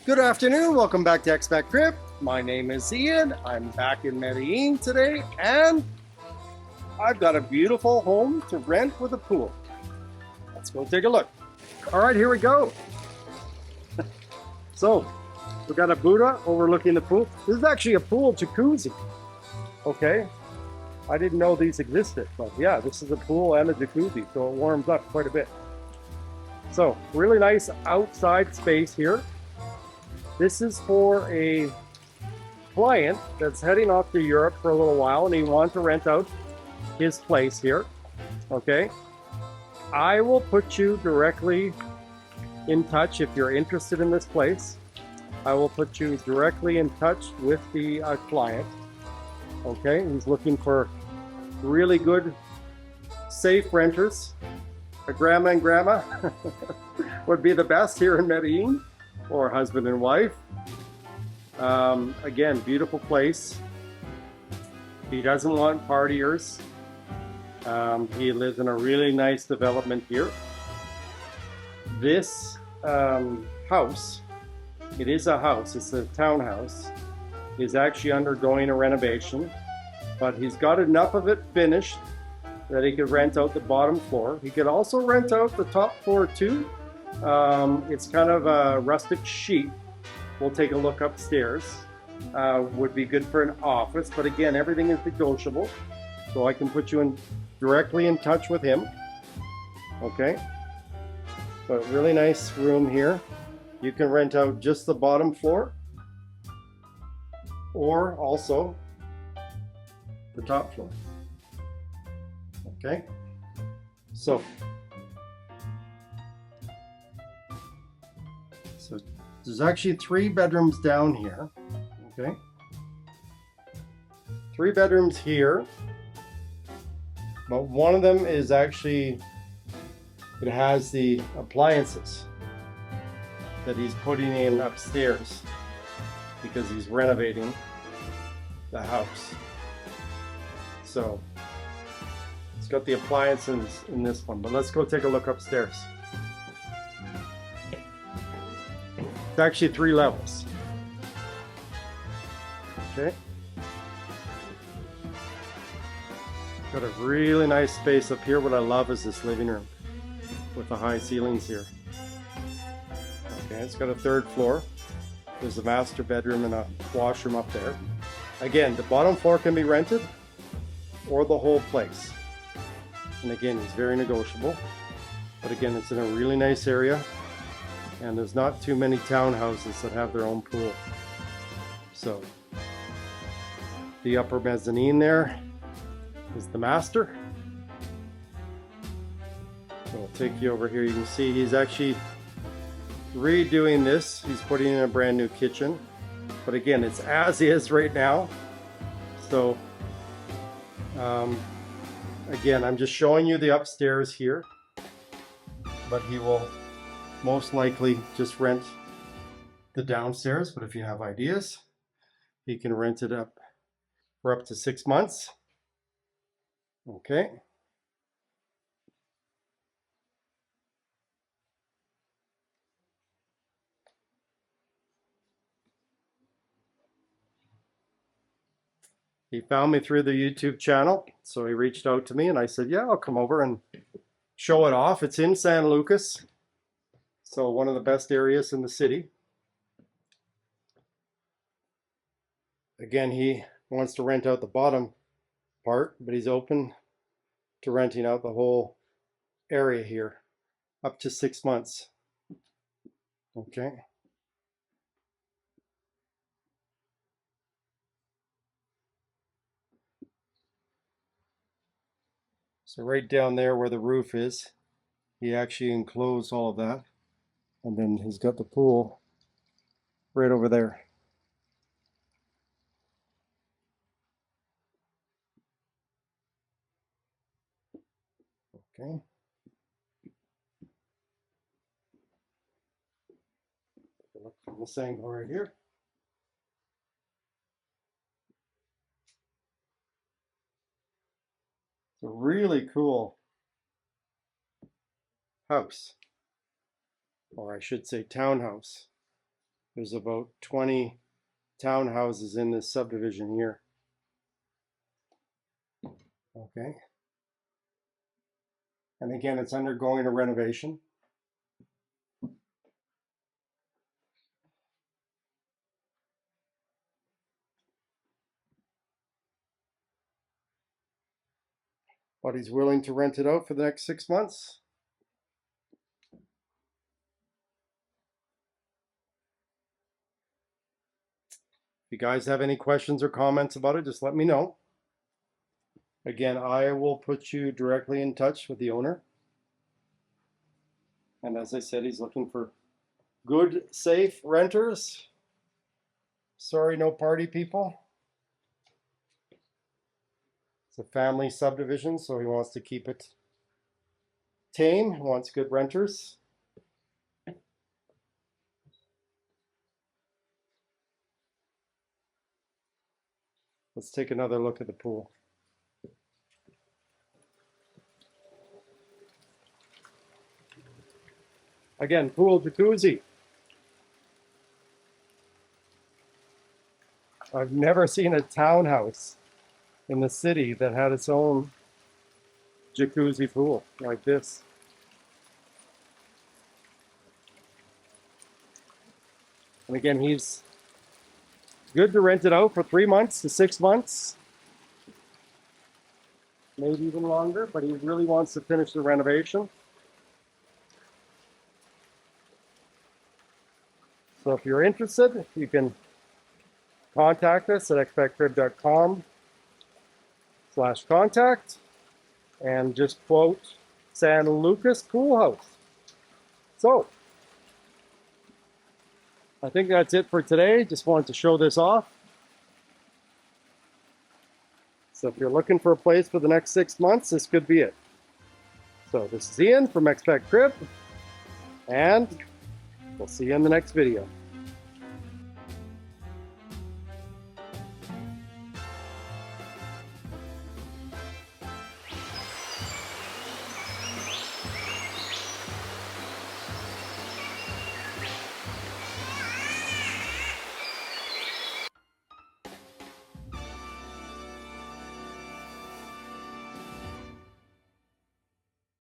Good afternoon, welcome back to ExpatCrib. My name is Ian. I'm back in Medellin today, and I've got a beautiful home to rent with a pool. Let's go take a look. All right, here we go. So, we've got a Buddha overlooking the pool. This is actually a pool jacuzzi. Okay, I didn't know these existed, but yeah, this is a pool and a jacuzzi, so it warms up quite a bit. So, really nice outside space here. This is for a client that's heading off to Europe for a little while and he wants to rent out his place here. Okay, I will put you directly in touch if you're interested in this place. I will put you directly in touch with the client. Okay, he's looking for really good, safe renters. A grandma and grandma would be the best here in Medellin, or husband and wife. Again, beautiful place. He doesn't want partiers. He lives in a really nice development here. This house, it is a house, it's a townhouse, is actually undergoing a renovation, but he's got enough of it finished that he could rent out the bottom floor. He could also rent out the top floor too. It's kind of a rustic chic. We'll take a look upstairs. Would be good for an office, but again, everything is negotiable. So I can put you directly in touch with him. Okay. But really nice room here. You can rent out just the bottom floor, or also the top floor. Okay. So there's actually 3 bedrooms down here. Okay, 3 bedrooms here, but one of them is actually, it has the appliances that he's putting in upstairs because he's renovating the house. So it's got the appliances in this one, but let's go take a look upstairs. It's actually 3 levels. Okay. Got a really nice space up here. What I love is this living room with the high ceilings here. Okay, it's got a 3rd floor. There's a master bedroom and a washroom up there. Again, the bottom floor can be rented or the whole place. And again, it's very negotiable. But again, it's in a really nice area. And there's not too many townhouses that have their own pool. So the upper mezzanine there is the master. So I'll take you over here. You can see he's actually redoing this. He's putting in a brand new kitchen. But again, it's as is right now. So again, I'm just showing you the upstairs here. But he will most likely just rent the downstairs, but if you have ideas, he can rent it up for up to 6 months. Okay. He found me through the YouTube channel, so he reached out to me and I said, yeah, I'll come over and show it off. It's in San Lucas. So one of the best areas in the city. Again, he wants to rent out the bottom part, but he's open to renting out the whole area here up to 6 months. Okay. So right down there where the roof is, he actually enclosed all of that. And then he's got the pool right over there. Okay. Look from this angle right here. It's a really cool house, or I should say townhouse. There's about 20 townhouses in this subdivision here. Okay. And again, it's undergoing a renovation. But he's willing to rent it out for the next 6 months. If you guys have any questions or comments about it, just let me know. Again, I will put you directly in touch with the owner. And as I said, he's looking for good, safe renters. Sorry, no party people. It's a family subdivision, so he wants to keep it tame. He wants good renters. Let's take another look at the pool. Again, pool jacuzzi. I've never seen a townhouse in the city that had its own jacuzzi pool like this. And again, he's good to rent it out for 3 months to 6 months, maybe even longer, but he really wants to finish the renovation. So if you're interested, you can contact us at expatcrib.com/contact and just quote San Lucas Pool House. So I think that's it for today. Just wanted to show this off. So if you're looking for a place for the next 6 months, this could be it. So this is Ian from ExpatCrib, and we'll see you in the next video.